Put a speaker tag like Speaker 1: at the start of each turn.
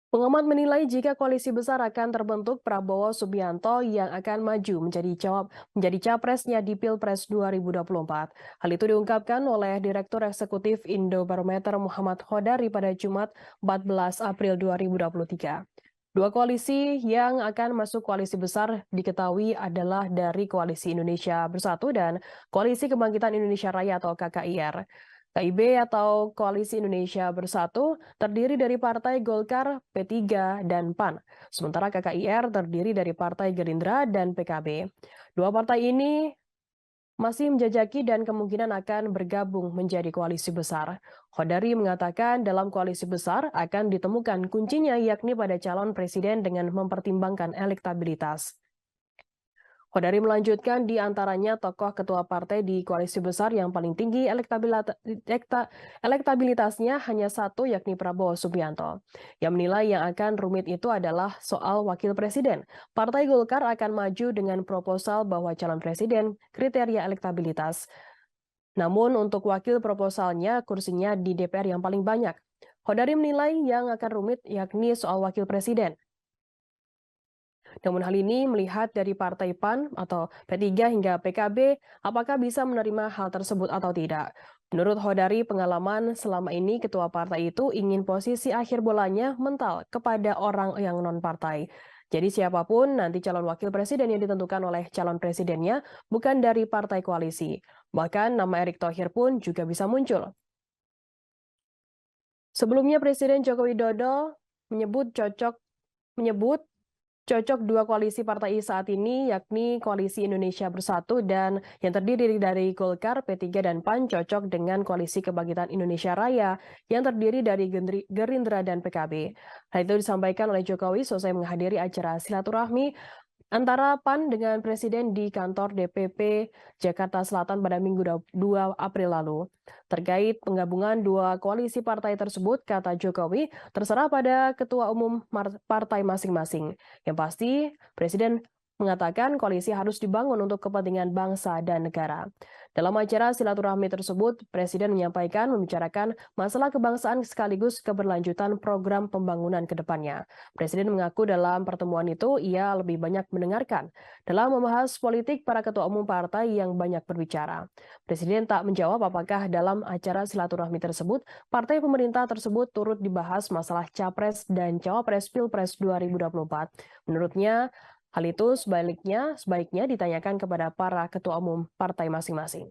Speaker 1: Pengamat menilai jika koalisi besar akan terbentuk, Prabowo Subianto yang akan maju menjadi capresnya di Pilpres 2024. Hal itu diungkapkan oleh Direktur Eksekutif Indobarometer Muhammad Khodari pada Jumat 14 April 2023. Dua koalisi yang akan masuk koalisi besar diketahui adalah dari Koalisi Indonesia Bersatu dan Koalisi Kebangkitan Indonesia Raya atau KKIR. KIB atau Koalisi Indonesia Bersatu terdiri dari Partai Golkar, P3, dan PAN, sementara KKIR terdiri dari Partai Gerindra dan PKB. Dua partai ini masih menjajaki dan kemungkinan akan bergabung menjadi koalisi besar. Khodari mengatakan dalam koalisi besar akan ditemukan kuncinya yakni pada calon presiden dengan mempertimbangkan elektabilitas. Khodari melanjutkan di antaranya tokoh ketua partai di koalisi besar yang paling tinggi elektabilitasnya hanya satu yakni Prabowo Subianto. Yang menilai yang akan rumit itu adalah soal wakil presiden. Partai Golkar akan maju dengan proposal bahwa calon presiden kriteria elektabilitas. Namun untuk wakil proposalnya kursinya di DPR yang paling banyak. Khodari menilai yang akan rumit yakni soal wakil presiden. Namun hal ini melihat dari Partai PAN atau P3 hingga PKB, apakah bisa menerima hal tersebut atau tidak. Menurut Khodari, pengalaman selama ini ketua partai itu ingin posisi akhir bolanya mental kepada orang yang non-partai. Jadi siapapun nanti calon wakil presiden yang ditentukan oleh calon presidennya bukan dari partai koalisi. Bahkan nama Erick Thohir pun juga bisa muncul. Sebelumnya Presiden Joko Widodo menyebut cocok dua koalisi partai saat ini, yakni Koalisi Indonesia Bersatu dan yang terdiri dari Golkar, P3, dan PAN cocok dengan Koalisi Kebangkitan Indonesia Raya yang terdiri dari Gerindra dan PKB. Hal itu disampaikan oleh Jokowi selesai menghadiri acara silaturahmi antara PAN dengan Presiden di kantor DPP Jakarta Selatan pada Minggu 2 April lalu. Terkait penggabungan dua koalisi partai tersebut, kata Jokowi, terserah pada ketua umum partai masing-masing. Yang pasti, Presiden mengatakan koalisi harus dibangun untuk kepentingan bangsa dan negara. Dalam acara silaturahmi tersebut, Presiden menyampaikan membicarakan masalah kebangsaan sekaligus keberlanjutan program pembangunan ke depannya. Presiden mengaku dalam pertemuan itu ia lebih banyak mendengarkan dalam membahas politik para ketua umum partai yang banyak berbicara. Presiden tak menjawab apakah dalam acara silaturahmi tersebut partai pemerintah tersebut turut dibahas masalah Capres dan Cawapres Pilpres 2024. Menurutnya, hal itu sebaiknya ditanyakan kepada para ketua umum partai masing-masing.